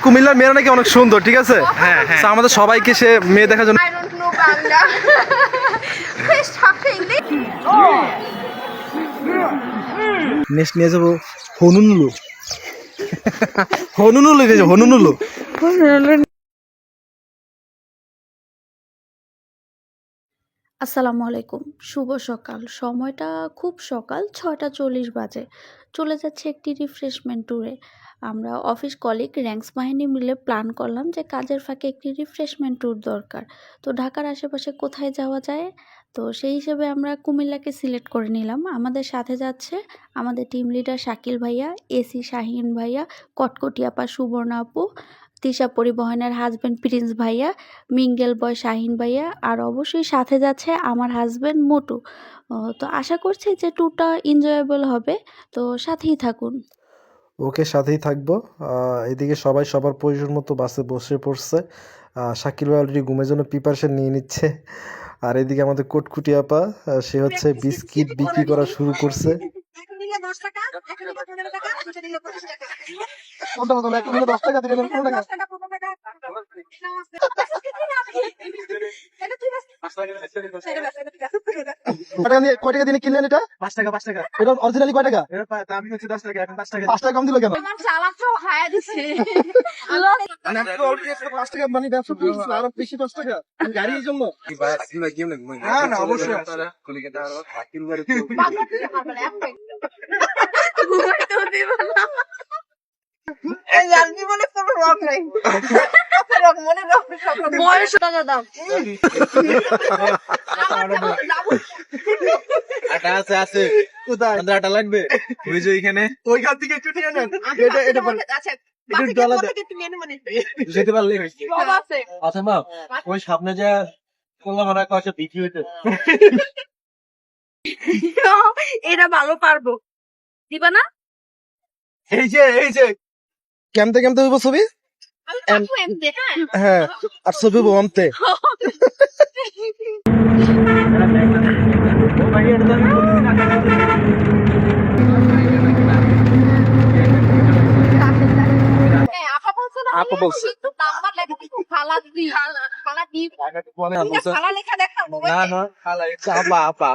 কুমিল্লার মেয়েরা নাকি অনেক সুন্দর, ঠিক আছে? হ্যাঁ, আমাদের সবাইকে সে মেয়ে দেখার জন্য নেক্সট নিয়ে যাবো হনুনুলু। হনুনুলু আসসালামু আলাইকুম, শুভ সকাল। সময়টা খুব সকাল ৬টা ৪০ বাজে। চলে যাচ্ছে একটি রিফ্রেশমেন্ট ট্যুরে। আমরা অফিস কলিগ র্যাঙ্কস বাহিনী মিলে প্ল্যান করলাম যে কাজের ফাঁকে একটি রিফ্রেশমেন্ট ট্যুর দরকার। তো ঢাকার আশেপাশে কোথায় যাওয়া যায়, তো সেই হিসেবে আমরা কুমিল্লাকে সিলেক্ট করে নিলাম। আমাদের সাথে যাচ্ছে আমাদের টিম লিডার শাকিল ভাইয়া, এসি শাহিন ভাইয়া, কটকটি আপা সুবর্ণা আপু, তিশা পরিবহনের হাজব্যান্ড প্রিন্স ভাইয়া, মিঙ্গেল বয় শাহিন ভাইয়া, আর অবশ্যই সাথে যাচ্ছে আমার হাজব্যান্ড মোটু। তো আশা করছি যে ট্যুরটা এনজয়েবল হবে, তো সাথেই থাকুন। ওকে, সাথেই থাকবো। এদিকে সবাই সবার প্রয়োজন মতো বাসে বসে পড়ছে। শাকিল ভাই অলরেডি ঘুমের জন্য প্রিপারেশন নিয়ে নিচ্ছে। আর এদিকে আমাদের কোটকুটি আপা, সে হচ্ছে বিস্কিট বিক্রি করা শুরু করছে। কয় টাকা দিয়ে কিনলেন এটা? 5 টাকা। 5 টাকা। এটা অরিজিনালি কয় টাকা? এর দাম হচ্ছে 10 টাকা, এখন 5 টাকা। 5 টাকা কম দিল কেন? আমার চালাচ্ছ হায়া দিছে। মানে আমি তো অলরেডি 5 টাকা মানে ব্যবসা করছি, আরো বেশি 10 টাকা গাড়ি এই জন্য। না অবশ্যই আপনারা কলিকাতা আর শাকিল ভাই এই জানবি বলে কোনো রক নাই। রক মনে রক সব বয়স টাকা দাম। আটা আছে কোথায়? আটা লাগবে ওই যে এখানে, ওইখান থেকে একটু নিয়ে নেন। এটা আচ্ছা একটু ডলা দে, একটু নিয়ে মানে যেতে পারলেই হইছে। সব আছে। আচ্ছা মা, ওই সামনে যা কোলা মারা কয়েকটা বিক্রি হইতে। এটা ভালো পারবো, দিবা না? এই যে কেমতে হইব ছবি? আমি পারবো এমনি, হ্যাঁ। হ্যাঁ, আর ছবি হইব আমতে। হ্যাঁ, আপা বলছো না? আপা বলছে। কিন্তু নাম্বার লেখা দিই, খালা দি, খালা দি। খালা লেখা দেখা মোবাইল। না খালা আপা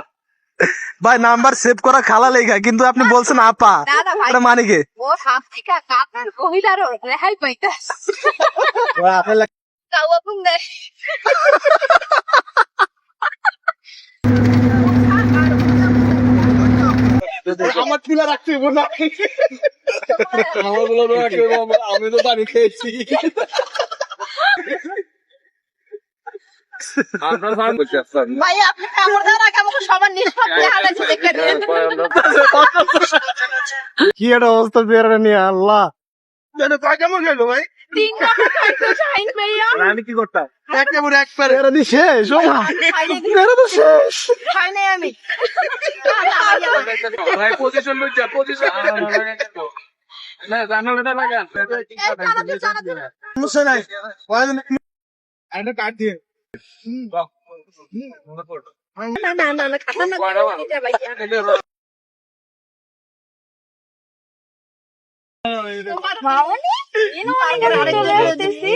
ভাই, নাম্বার সেভ করা খালা লেখা, কিন্তু আপনি বলছেন আপা। দাদা ভাই, এটা মানে কি? ও হাত থেকে কাটার কহিলার রেহাই পাইতাস। কাওয়া কোন দেয়? আমার তুলা রাখতে হইব না। আমার গুলো রাখতে হইব, আমি তো পানি খেয়েছি। ভাই আপনি কামড় দেওয়ার আগে আমাকে সবার নিষ্পাপ হালাইছে দেখে দেন। কি একটা অবস্থা বেড়ে নিয়ে, আল্লাহ। কেমন গেল ভাই? 3 নম্বর খাইছো শাহিন ভাইয়া। আমি কি করতাম? একেবারে একবারে এরা দি শেষ। ও মা, এরা তো শেষ। খাই নাই আমি। ভাই পজিশন লইছা পজিশন না জানালে না লাগান সমস্যা নাই, একটা কাট দিয়ে। না খাতা না এটা ভাইয়া।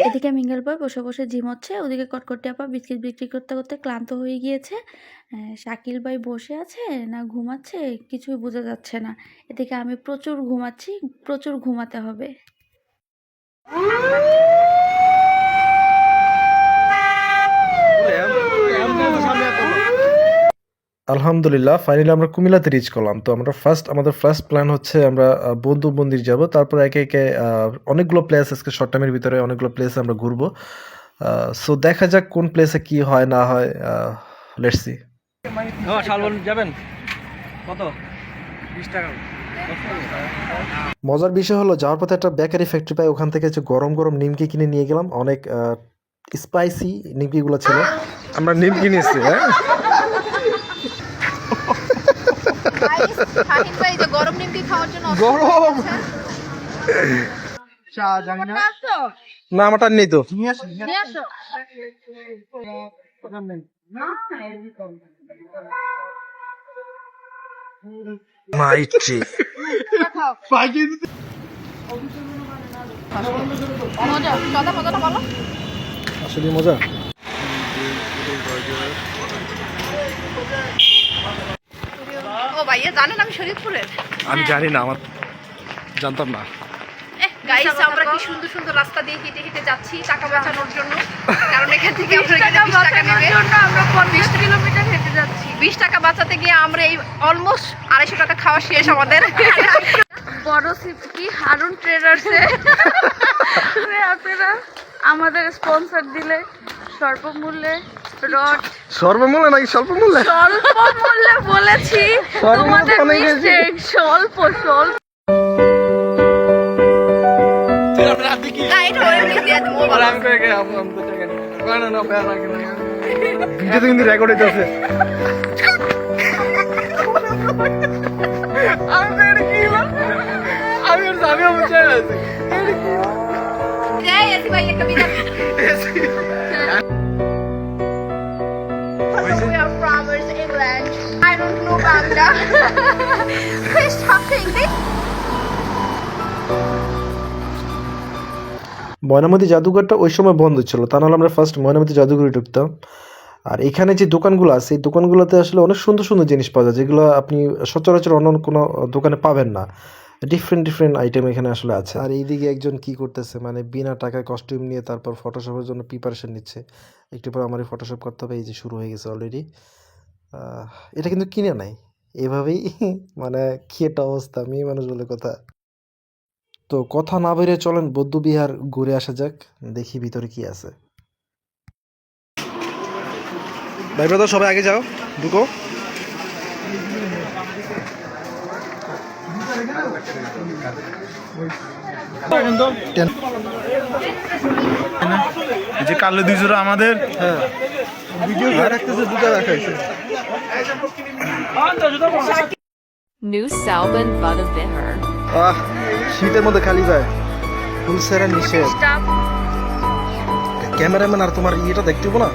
এদিকে মিঙ্গেল বয় বসে বসে ঝিমোচ্ছে, ওদিকে কটকটি আপা বিস্কিট বিক্রি করতে করতে ক্লান্ত হয়ে গিয়েছে। শাকিল ভাই বসে আছে না ঘুমাচ্ছে কিছুই বোঝা যাচ্ছে না। এদিকে আমি প্রচুর ঘুমাচ্ছি, প্রচুর ঘুমাতে হবে। আলহামদুলিল্লাহ, ফাইনালি আমরা কুমিল্লাতে রিচ করলাম। তো আমাদের ফার্স্ট প্ল্যান হচ্ছে আমরা বন্ধু মন্দির যাব, তারপর একে একে অনেকগুলো প্লেস, আজকে শর্ট টাইমের ভিতরে অনেকগুলো প্লেস আমরা ঘুরবো। সো দেখা যাক কোন প্লেসে কি হয় না হয়। Let's see. শালবন যাবেন কত 20 টাকা। মজার বিষয় হলো, যাওয়ার পথে একটা বেকারি ফ্যাক্টরি পাই, ওখান থেকে হচ্ছে গরম গরম নিমকি কিনে নিয়ে গেলাম। অনেক স্পাইসি নিমকিগুলো ছিল, আমরা নিমকি নিয়েছি। হ্যাঁ, শাহিন ভাই যে গরম নিমকি খাওয়ার জন্য গরম না, আমারটা নেই তো। নিয়ে আসো। মাইট্রি মজা কথা মজাটা বলো। আসলে মজা। ও ভাইয়া জানেন আমি শরীয়তপুরের। আমি জানি না, আমার জানতাম না। গাইস আমরা কি সুন্দর সুন্দর রাস্তা দিয়ে হেঁটে হেঁটে যাচ্ছি টাকা বাঁচানোর জন্য, কারণ এখান থেকে আমরা এখানে 20 টাকা নেবে আমরা 20 কিলোমিটার হেঁটে যাচ্ছি। 20 টাকা বাঁচাতে গিয়ে আমরা এই অলমোস্ট 250 টাকা খাওয়া শেষ আমাদের। বড় কি হারুন ট্রেডার্সে আপনারা আমাদের স্পন্সর দিলে স্বল্প মূল্যে রড, সর্বমূল্যে নাকি স্বল্প মূল্যে? স্বল্প মূল্যে বলেছি তোমাদের মিস্টেক, স্বল্প স্বল্প। না এটা ওরে দিয়ে দেব মোবাইল। আমি করে গিয়ে আমরা তো টাকা নিই না না প্যারা লাগে না ভিডিওতে কিন্তু রেকর্ড হইতেছে। আমি করে কি হলো আমি বুঝে আছি এই এসি ভাই একটা বিদায়। We are from England. I don't know Bangla. Please talk to English. Mainamati জাদুঘরটা ওই সময় বন্ধ ছিল, তা নাহলে আমরা ফার্স্ট ময়নামতি জাদুঘরে ঢুকতাম। আর এখানে যে দোকানগুলো আছে এই দোকানগুলোতে আসলে অনেক সুন্দর সুন্দর জিনিস পাওয়া যায়, যেগুলো আপনি সচরাচর অন্য কোনো দোকানে পাবেন না। ডিফারেন্ট ডিফারেন্ট আইটেম এখানে আসলে আছে। আর এইদিকে একজন কি করতেছে, মানে বিনা টাকায় কস্টিউম নিয়ে তারপর ফটোশপের জন্য প্রিপারেশন নিচ্ছে। একটু পর আমার ফটোশপ করতে হবে, এই যে শুরু হয়ে গেছে অলরেডি। এটা কিন্তু কিনে নাই, এভাবেই মানে কি একটা অবস্থা, মেয়ে মানুষ বলে কথা। তো কথা না বেরিয়ে চলেন বৌদ্ধবিহার ঘুরে আসা যাক, দেখি ভিতরে কি আছে। ভাই ব্রাদার সবাই আগে যাও, ঢুকো। যে কালো দুই জোড়া আমাদের ভিডিও রাখতেছে, দুটো রাখাইছে। New Salban Vadaviher. শীতের মধ্যে খালি যায় ফুল সেরা নিষেধ। ক্যামেরাম্যান আর তোমার ইয়েটা দেখতে হবো না।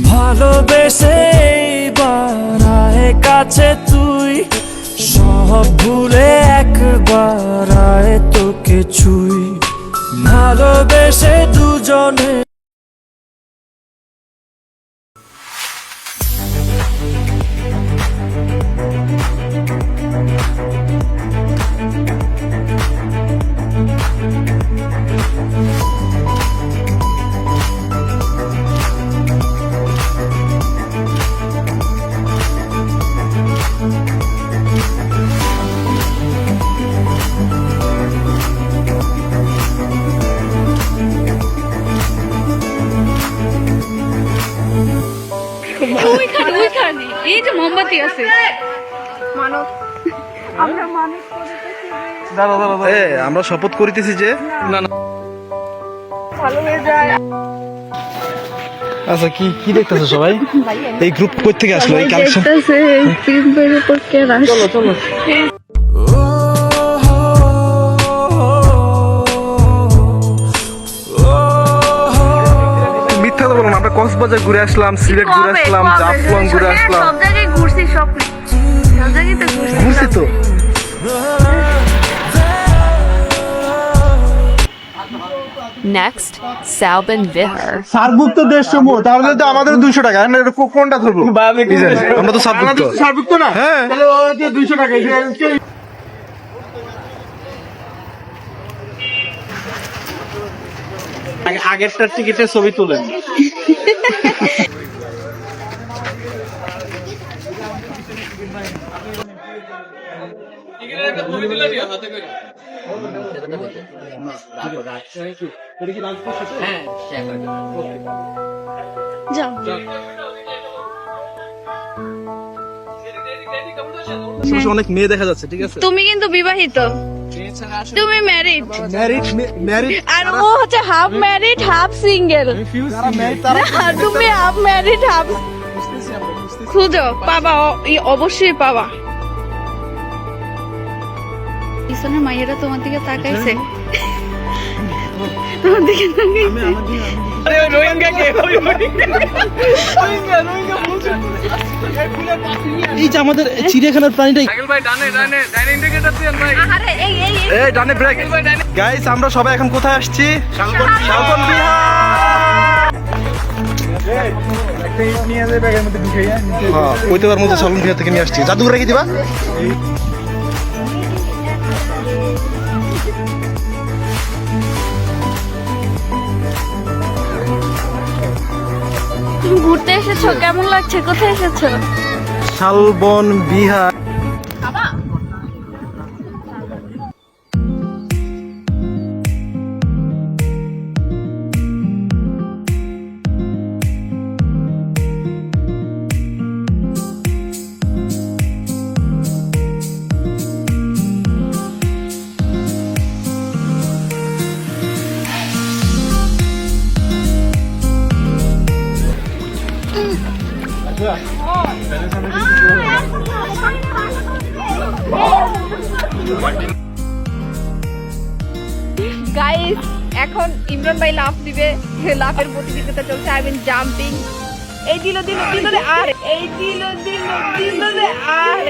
ভালোবেসে এইবার আয় কাছে তুই, সব ভুলে একবার আয় তোকে ছুই, ভালোবেসে দুজনে। ওইখানে এই যে মোমবাতি আছে, মানব আমরা মানুষ আমরা শপথ করিতেছি যে ভালো হয়ে যায়। আচ্ছা কি কি দেখতেছো সবাই? এই গ্রুপ কই থেকে আসলো এই কালেকশন? দেখতেছে এই ফিল্মের উপর কে রাশ। চলো চলো। মিথ্যা তো বললাম, আমরা কক্সবাজার ঘুরে আসলাম, সিলেট ঘুরে আসলাম, জাফলং ঘুরে আসলাম। সব জায়গায় ঘুরছি, সব জায়গায় তো ঘুরছি তো। Next, Salban Vihar. সার্কভুক্ত দেশ সমূহ, তাহলে তো আমাদের 200 টাকা। কোনটা ধরবো? আমরা তো সাবযুক্ত। সার্কভুক্ত না? হ্যাঁ, তাহলে 200 টাকা। আগেরটার টিকিটের ছবি তুলেন। যাও। অনেক মেয়ে দেখা যাচ্ছে, ঠিক আছে? তুমি কিন্তু বিবাহিত, তুমি ম্যারিড, ম্যারিড আর ও হচ্ছে হাফ ম্যারিড হাফ সিঙ্গেল। তুমি হাফ ম্যারিড হাফ। খুঁজো, পাবা, অবশ্যই পাবা। পিছনের মাইয়ারা তোমার দিকে তাকাইছে, তোমার দিকে তাকাইছে। আরে ওই রোহিঙ্গা কে ওই রোহিঙ্গা বলছে এই যে আমাদের চিড়িয়াখানার প্রাণীটা সাইকেল ভাই ডানে ডানে ডাইনিং থেকে যাচ্ছেন ভাই আরে এই এই এই এই ডানে ব্রেক গাইস আমরা সবাই এখন কোথায় আসছি শালবন বিহার হ্যাঁ ওইতে বার মতো শালবন বিহার থেকে নিয়ে আসছি জাদুঘর রেখে দিবা তুমি ঘুরতে এসেছো, কেমন লাগছে? কোথায় এসেছো? শালবন বিহার গাইস এখন ইমরান ভাই লাফ দিবে, লাফের প্রতিযোগিতা চলছে, আই মিন জাম্পিং। এই দিল দিল দিল রে আর এই দিল দিল দিল রে আর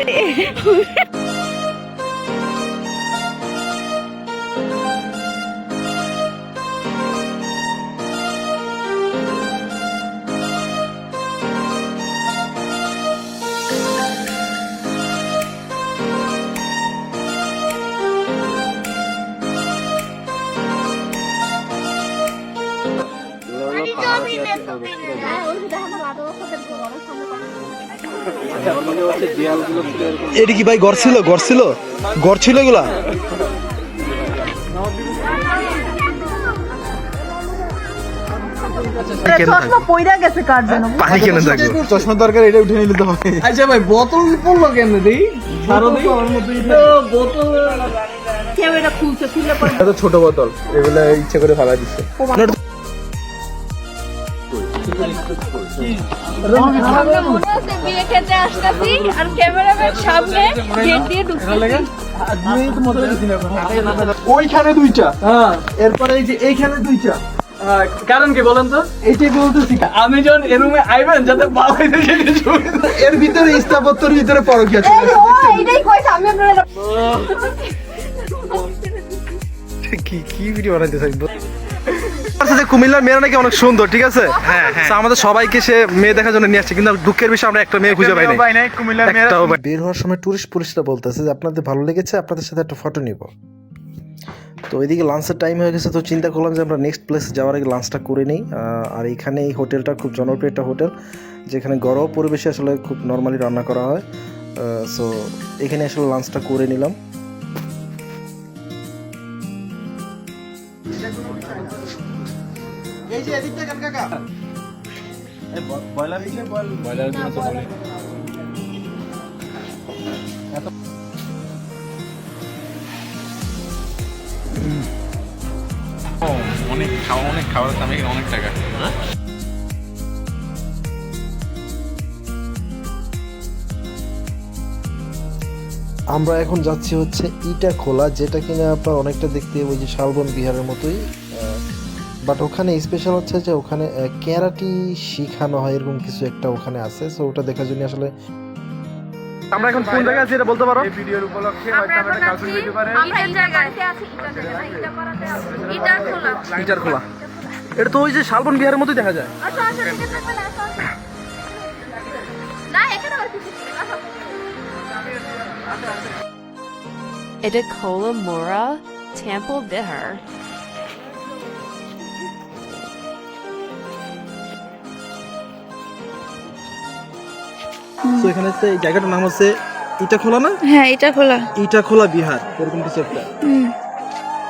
এটা কি ভাই ঘর ছিল এগুলা পানি কেন থাকবে চশমা দরকার এটা উঠে নিলে তো হবে আচ্ছা ভাই বোতল পড়লো কেন দেই সারো দেই বোতল এটা ছোট বোতল এগুলা ইচ্ছা করে ফালা দিচ্ছে আমরা মনে হচ্ছে বিয়ে খেতে আসতেছি আর ক্যামেরাম্যান সামনে গেট দিয়ে ঢুকছে। ওইখানে দুইটা এরপরে এই যে এইখানে দুইটা কারণ কি বলেন তো এইটাই বলতেছি আমি যখন এ রুমে আইবেন যাতে বাবাইতে সেটা ছবি এর ভিতরে স্থাপত্যের ভিতরে পরকিয়া চলে ও এইটাই কইছে আমি আপনারা কি ভিডিও বানাইতে চাইবো কুমিল্লার মেয়েরা নাকি অনেক সুন্দর, ঠিক আছে? তো আমাদের সবাইকে সে মেয়ে দেখার জন্য নিয়ে আসছে, কিন্তু দুঃখের বিষয় আমরা একটা মেয়ে খুঁজে পাই নাই। কুমিল্লার একটাও বের হওয়ার সময় টুরিস্ট পুলিশরা বলতেছে যে আপনাদের ভালো লেগেছে, আপনাদের সাথে একটা ফটো নিব। তো এদিকে লাঞ্চের টাইম হয়ে গেছে, তো চিন্তা করলাম যে আমরা নেক্সট প্লেসে যাওয়ার আগে লাঞ্চটা করে নিই। আর এখানে এই হোটেলটা খুব জনপ্রিয় একটা হোটেল, যেখানে ঘরোয়া পরিবেশে আসলে খুব নর্মালি রান্না করা হয়। সো এখানে আসলে লাঞ্চটা করে নিলাম। এই যে এদিকটা কেন কাকা এই বয়লার দিলে বয়লার দিলে তো বলে অনেক খাবার দাম এখানে অনেক টাকা আমরা এখন যাচ্ছি হচ্ছে ইটাখোলা, যেটা কিনা আপনার অনেকটা দেখতে ওই যে শালবন বিহারের মতোই, বাট ওখানে স্পেশাল হচ্ছে যে ওখানে ক্যারাটি শিখানো হয়, এরকম কিছু একটা ওখানে আছে। সো ওটা দেখার জন্য আসলে আমরা এখন কোন জায়গায় আছি এটা বলতে পারো? এই ভিডিওর উপলক্ষে হয়তো আমরা একটা কালচার ভিডিও পারে আমরা এই জায়গাতে আছি, এটা পারাতে আছি, এটা খোলা ইটারখোলা এটা তো ওই যে শালবন বিহারের মতোই দেখা যায়। আচ্ছা আচ্ছা ঠিক আছে না এখানে আর কিছু আচ্ছা Idakola Mora Temple Vihar. তো এখানে হচ্ছে এই জায়গাটার নাম হচ্ছে ইটাখোলা না? হ্যাঁ, এটা খোলা। ইটাখোলা বিহার এরকম কিছু একটা।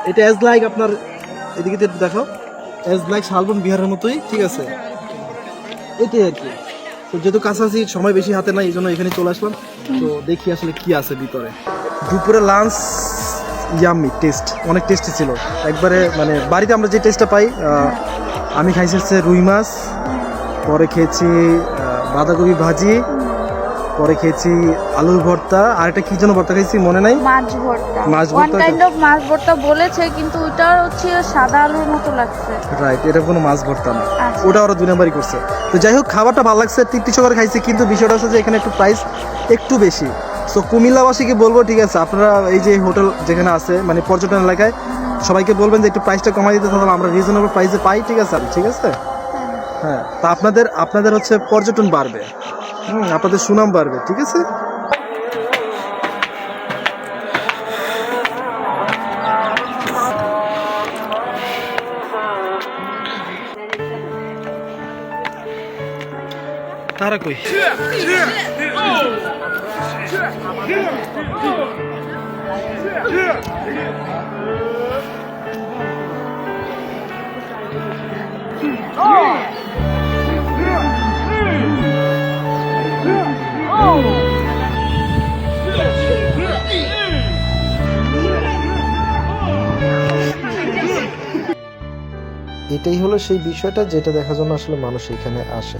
এটা এজ লাইক আপনার এদিকে দেখো এজ লাইক শালবন বিহারের মতোই, ঠিক আছে? এটাই আর কি। তো যেহেতু কাছাকাছি সময় বেশি হাতে নাই, এই জন্য এখানে চলে আসলাম। তো দেখি আসলে কি আছে ভিতরে। দুপুরে লাঞ্চ ইয়াম্মি টেস্ট, অনেক টেস্টি ছিল একবারে, মানে বাড়িতে আমরা যে টেস্টটা পাই। আমি খাইছি হচ্ছে রুই মাছ, পরে খেয়েছি বাঁধাকপি ভাজি, পরে খেয়েছি আলুর ভর্তা, আর একটা কি যেন ভর্তা খেয়েছি মনে নাই। মাছ ভর্তা, মাছ ওয়ান ভর্তা? কাইন্ড অফ মাছ ভর্তা বলেছে, কিন্তু ওইটা হচ্ছে সাদা আলুর মতো লাগছে। রাইট, এটা কোনো মাছ ভর্তা না, আচ্ছা। ওটা ওরা 2 নাম্বারই করছে। তো যাই হোক, খাবারটা ভালো লাগছে, তৃপ্তি সহকারে খাইছি, কিন্তু বিষয়টা হচ্ছে যে এখানে একটু প্রাইস একটু বেশি। সো কুমিল্লাবাসীকে বলবো, ঠিক আছে, আপনারা এই যে হোটেল যেখানে আছে মানে পর্যটন এলাকায়, সবাইকে বলবেন যে একটু প্রাইসটা কমাই দিতে, তাহলে আমরা রিজনেবল প্রাইসে পাই, ঠিক আছে? ঠিক আছে, হ্যাঁ। তা আপনাদের হচ্ছে পর্যটন বাড়বে, আপনাদের সুনাম বাড়বে, ঠিক আছে? তারা কই? এটাই হলো সেই বিষয়টা যেটা দেখার জন্য আসলে মানুষ এখানে আসে।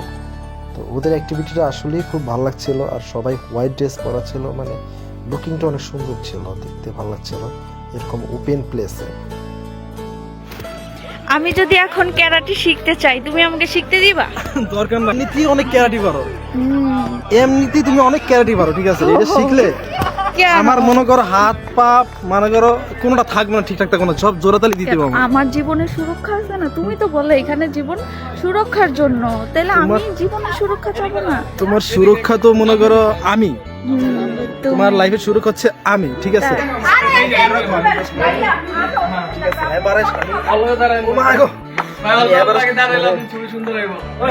তো ওদের অ্যাক্টিভিটিটা আসলেই খুব ভালো লাগছিল, আর সবাই হোয়াইট ড্রেস পরা ছিল, মানে লুকিংটা অনেক সুন্দর ছিল, দেখতে ভালো লাগছিল এরকম ওপেন প্লেসে। আমি যদি এখন ক্যারাটে শিখতে চাই, তুমি আমাকে শিখতে দিবা? দরকার না, এমনিতেই অনেক ক্যারাটি পারো, এমনিতেই তুমি অনেক ক্যারাটি পারো, ঠিক আছে? এটা শিখলে আমার মনে করো হাত পা মনে করো কোনোটা থাকবে না ঠিকঠাক, থাকবে না, সব জোড়াতালি দিতে পারবো। আমার জীবনের সুরক্ষা আছে না, তুমি তো বলে এখানে জীবন সুরক্ষার জন্য, তাহলে আমি জীবনের সুরক্ষা চাবো না? তোমার সুরক্ষা তো মনে করো আমি, তোমার লাইফের সুরক্ষা হচ্ছে আমি, ঠিক আছে?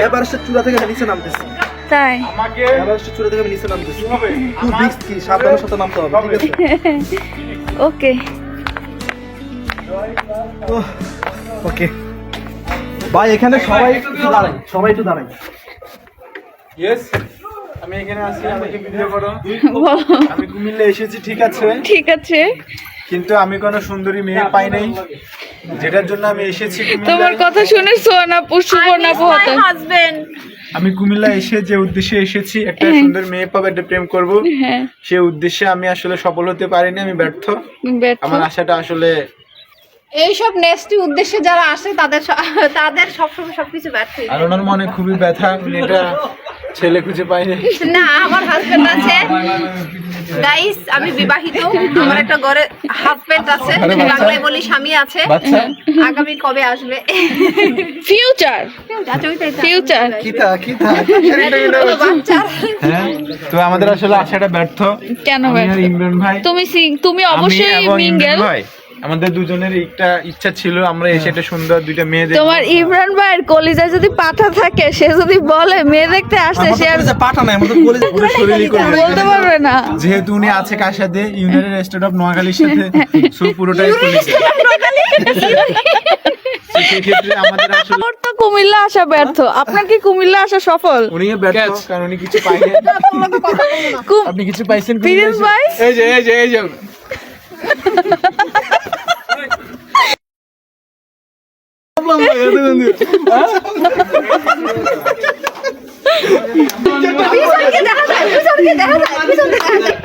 এভারেস্টের চূড়া থেকে নিচে নামতেছি, তাই? এভারেস্টের চূড়া থেকে নিচে নামতেছি, খুব রিস্কি, সাবধানের সাথে নামতে হবে, ঠিক আছে? ওকে ওকে ভাই, এখানে সবাই একটু দাঁড়াই, সবাই একটু দাঁড়াই। ইয়েস, আমি এখানে আছি, আমাকে ভিডিও করো। আমি কুমিল্লা এসেছি, ঠিক আছে, ঠিক আছে, কিন্তু আমি কোনো সুন্দরী মেয়ে পাই নাই, যেটার জন্য আমি এসেছি কুমিল্লায়। তোমার কথা শুনে সোনা পুষ্পনা বহুত হাজবেন্ড। আমি কুমিল্লা এসে যে উদ্দেশ্যে এসেছি, একটা সুন্দর মেয়ে পাবো, একটা প্রেম করব, হ্যাঁ, সেই উদ্দেশ্যে আমি আসলে সফল হতে পারিনি, আমি ব্যর্থ। ব্যর্থ। আমার আশাটা আসলে এইসব নেক্সট উদ্দেশ্যে যারা আসে তাদের সবসময় সবকিছু ব্যর্থ হয়ে যায়। আর ওনার মনে খুবই ব্যথা, এটা ছেলে খুঁজে পাইনি। না, আমার হাজবেন্ড আছে গাইস, আমি বিবাহিত, আমার একটা ঘরে হাজবেন্ড আছে, বাংলায় বলি স্বামী আছে, বাচ্চা আগামী কবে আসবে? ফিউচার ফিউচার বাচ্চা হ্যাঁ, তো আমাদের আসলে আশাটা ব্যর্থ। কেন আমি আর ইমরান ভাই, তুমি আমি অবশ্যই এবং ইমরান মিঙ্গেল। ভাই, আমাদের দুজনের একটা ইচ্ছা ছিল, আমরা এসে একটা সুন্দর দুইটা মেয়ে দেখব। তোমার ইমরান ভাইয়ের কলিজায় যদি পাঠা থাকে, সে যদি বলে মেয়ে দেখতে আসছে, সে আর পাঠা নাই, আমাদের পুরো শরীরই করে বলতে পারবে না। যেহেতু উনি আছে কার সাথে, ইউনাইটেড স্টেট অফ নোয়াখালীর সাথে, সো পুরোটাই কলেজে। সেক্ষেত্রে আমাদের আসলে ওর তো কুমিল্লা আসা ব্যর্থ, আপনার কি কুমিল্লা আসা সফল? উনি ব্যর্থ, কারণ উনি কিছু পাইনি। আপনি কিছু পাইছেন? ফিরোজ ভাই, এই যে এই যে এই যে পিছনকে দেখা যায়, পিছনকে দেখা যায়, পিছনকে দেখা যায়।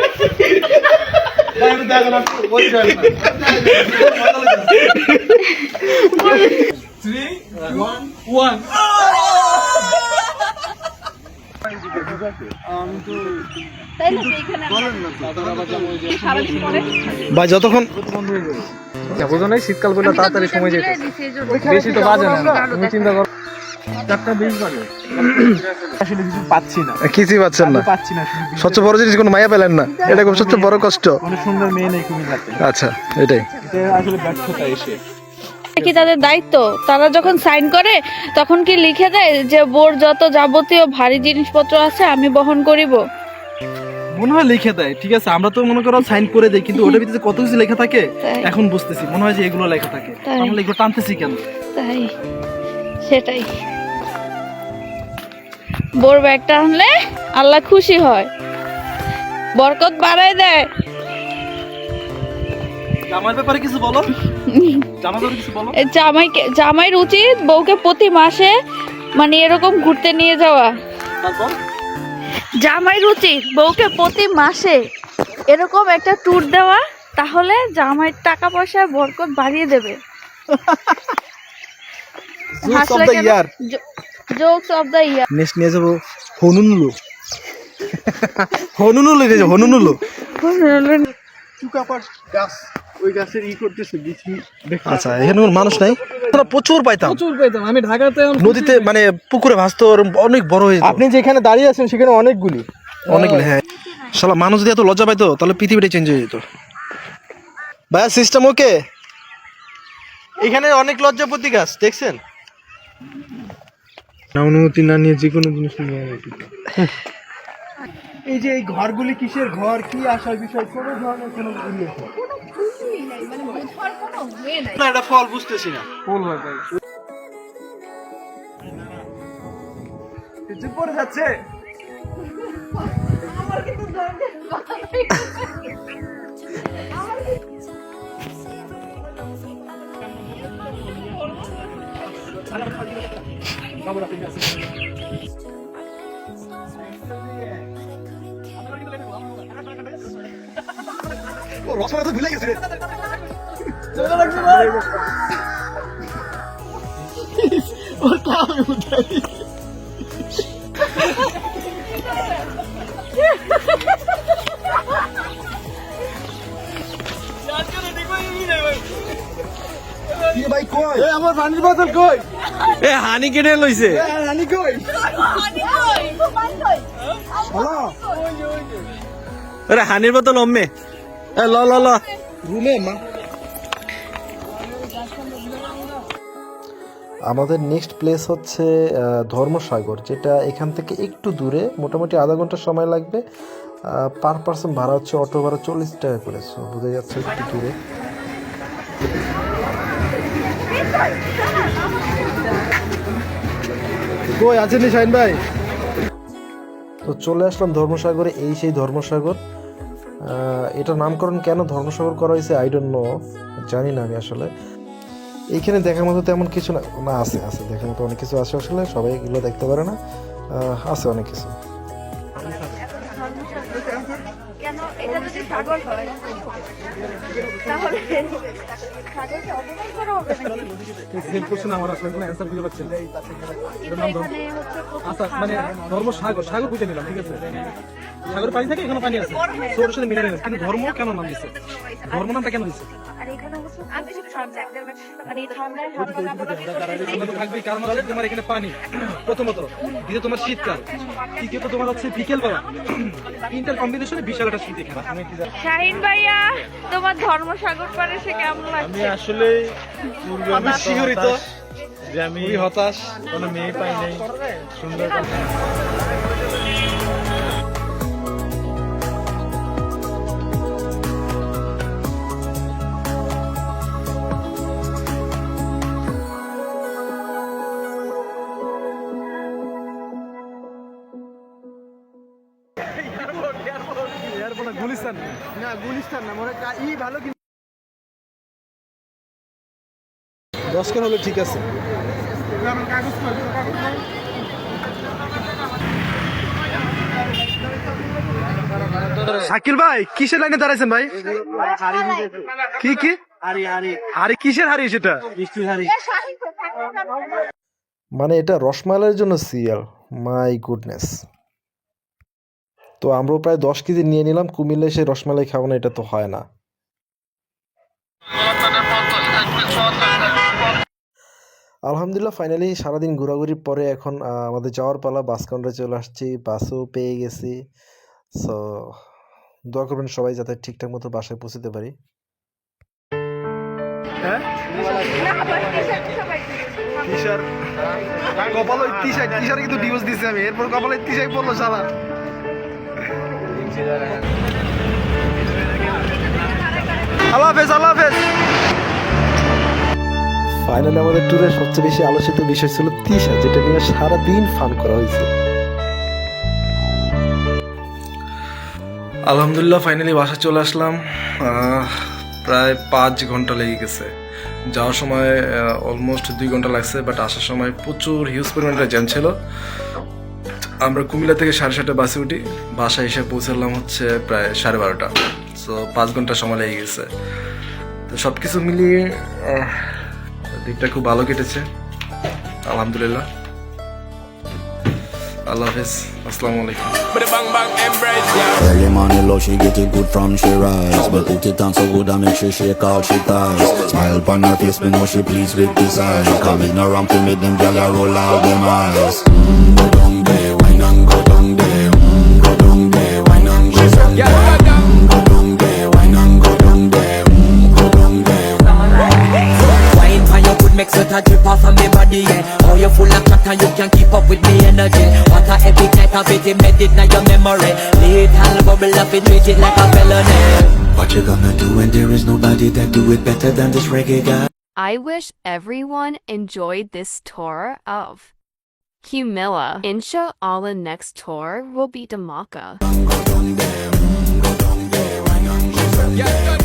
তাই না, এইখানে সারাদিন পরে ভাই যতক্ষণ বোঝো নাই শীতকাল বলে তাড়াতাড়ি সময় যেতে বেশি তো বাজে না, তুমি চিন্তা করো 4:20 বাজে, আসলে কিছু পাচ্ছি না, কিছুই পাচ্ছেন না। পাচ্ছি না, সবচেয়ে বড় জিনিস কোনো মায়া পেলেন না, এটা খুব সবচেয়ে বড় কষ্ট। কোনো সুন্দর মেয়ে নেই কুমিল্লাতে, আচ্ছা, এটাই এটা আসলে ব্যর্থতা এসে। কি তাদের দায়িত্ব? তারা যখন সাইন করে তখন কি লিখে দেয় যে বোর যত যাবতীয় ভারী জিনিসপত্র আছে আমি বহন করিব? মনে হয় লিখে দেয়, ঠিক আছে, আমরা তো মনে করো সাইন করে দেই, কিন্তু ওটার ভিতরে কত কিছু লেখা থাকে তাই। এখন বুঝতেছি, মনে হয় যে এগুলো লেখা থাকে, তাই। আমরা এগুলো টানতেছি কেন? তাই, সেটাই। বোর ব্যাগটা আনলে আল্লাহ খুশি হয়, বরকত বাড়ায় দেয়। জামার ব্যাপারে কিছু বলো, জামার ব্যাপারে কিছু বলো। এ জামাইয়ের উচিত বউকে প্রতি মাসে মানে এরকম ঘুরতে নিয়ে যাওয়া। তারপর জামাইয়ের উচিত বউকে প্রতি মাসে এরকম একটা ট্যুর দেওয়া, তাহলে জামাইয়ের টাকা পয়সা বরকত বাড়িয়ে দেবে। Jokes of the year. Jokes of the year. Next নিয়ে যাবো হনুনুলু। হনুনুলু নিয়ে যাবো, হনুনুলু। চুকাপাট গাছ, ওই গাছের করতেছে বিচি। আচ্ছা, এখানে কোনো মানুষ নাই? আমরা প্রচুর পাইতাম। আমি ঢাকাতে নদীতে মানে পুকুরে ভাসতো, অনেক বড় হয়েছে। আপনি যেখানে দাঁড়িয়ে আছেন সেখানে অনেকগুলি, হ্যাঁ। শালা মানুষ যদি এত লজ্জা পাইতো তাহলে পৃথিবীটা চেঞ্জ হয়ে যেত। ভাইয়া সিস্টেম ওকে? এখানে অনেক লজ্জাপতি গাছ দেখছেন? অনুমতি না নিয়ে যে কোনো জিনিস নিয়ে এই যে এই ঘরগুলি কিসের ঘর, কি আসার বিষয়, কোনো ধরনের কোনো উল্লেখ না। এটা ফল বুঝতেছি না। ফুল হয় তাই। কিছু পড়ে যাচ্ছে। রসমালাই তো ভুলে গেছে রে। ওর কামে উঠাই। ভাই কই? আমার পানির বোতল কই? হানি কেটে লইছে। হানি কই? আরে হানির বোতল অম্মে। ল ল ল রুমে মা। আমাদের নেক্সট প্লেস হচ্ছে ধর্মসাগর, যেটা এখান থেকে একটু দূরে, মোটামুটি আধা ঘন্টা সময় লাগবে। পার পার্সন ভাড়া হচ্ছে অটো ভাড়া 40 টাকা করে। সো বোঝা যাচ্ছে একটু দূরে। কই আছেন শাহিন ভাই? তো চলে আসলাম ধর্মসাগরে। এই সেই ধর্মসাগর। এটার নামকরণ কেন ধর্মসাগর করা হয়েছে আই ডোন্ট নো, জানি না আমি আসলে। এইখানে দেখার মতো তেমন কিছু না, আছে দেখার মতো অনেক কিছু আছে, আসলে সবাই এগুলো দেখতে পারে না, আছে অনেক কিছু। কেন এটা যদি সাগর হয় তাহলে সাগরকে অপমান করা হবে নাকি? সেম কোশ্চেন আমার আসলে কোনো অ্যানসার দিতে পারছেন না। কিন্তু এখানে হচ্ছে আচ্ছা মানে ধর্মসাগর, সাগর বুঝে নিলাম, ঠিক আছে। সাগর পানি থাকে, এখানে পানি আছে, ওর সাথে মিলে নিলাম। কিন্তু ধর্ম কেন নাম দিচ্ছে? ধর্ম নামটা কেন দিচ্ছে? আর এখানে হচ্ছে আর এই ঠান্ডায় হালকা থাকবে কারণ হচ্ছে তোমার এখানে পানি প্রথমত, দ্বিতীয় তোমার শীতকাল, তৃতীয়ত তোমার হচ্ছে বিকেল বেলা। তিনটার কম্বিনেশনে বিশাল একটা শীত এখানে। শাহিন ভাইয়া, তোমার ধর্মসাগর পারে সে কেমন আমি লাগছে? আসলে আমি শিহরিত যে আমি খুবই হতাশ। কোনো মেয়ে পাই নাই সুন্দর। গুলিস্তান না, গুলিস্তান না, মনে ই ভালো কিন্তু 10 কেন হলে ঠিক আছে। শাকিল ভাই কিসের লাইনে দাঁড়াইছেন ভাই? কি কি হারি? কিসের হারি সেটা? মানে এটা রসমালাইয়ের জন্য সিরিয়াল, মাই গুডনেস। তো আমরাও প্রায় 10 কেজি নিয়ে নিলাম। কুমিল্লায় এসে রসমালাই খাবো না, এটা তো হয় না। আলহামদুলিল্লাহ, ফাইনালি সারাদিন ঘোরাঘুরির পরে এখন আমাদের যাওয়ার পালা। বাস কাউন্টারে চলে আসছি, বাসও পেয়ে গেছি। সো দোয়া করবেন সবাই যাতে ঠিকঠাক মতো বাসায় পৌঁছতে পারি। কপাল টিশার্ট কিন্তু ডিভোর্স দিছি আমি, এরপর কপালে টিশার্ট পড়লো শালা। আল্লাহ হাফেজ, আল্লাহ হাফেজ। ফাইনালি আমাদের ট্যুরের সবচেয়ে বেশি আলোচিত বিষয় ছিল তিশা, যেটা নিয়ে সারাদিন ফান করা হয়েছে। আলহামদুলিল্লাহ ফাইনালি বাসা চলে আসলাম। প্রায় 5 ঘন্টা লেগে গেছে। যাওয়ার সময় অলমোস্ট 2 ঘন্টা লাগছে, বাট আসার সময় প্রচুর হিউজ পরিমাণে জ্যাম ছিল। আমরা কুমিল্লা থেকে 7:30 বাসে উঠি, বাসায় এসে পৌঁছালাম হচ্ছে প্রায় 12:30। সো 5 ঘন্টা সময় লেগে গেছে। তো সব কিছু মিলিয়ে দিনটা খুব ভালো কেটেছে, আলহামদুলিল্লাহ। আল্লাহ হাফেজ, আসসালামু আলাইকুম। Early morning low, she get it good from she rise. But put it on so good I make sure shake out she ties. Smile upon her face, me know she pleased with this eye. Coming around to make them gyal a roll out them eyes. Go down there, wine and go down there. Go down there, wine and go down there. Go down there, wine and go down there. Go down there. Wine for your good makes it a drip off of me body, yeah. Oh, you full of chat and you can't keep up with me energy. What a epic night of it, embedded in your memory. Little bubble up, it treat it like a felony. What you gonna do when there is nobody that do it better than this reggae guy? I wish everyone enjoyed this tour of Humilla. Inshallah, next tour will be Dhamaka. Go down there, wine and go down there.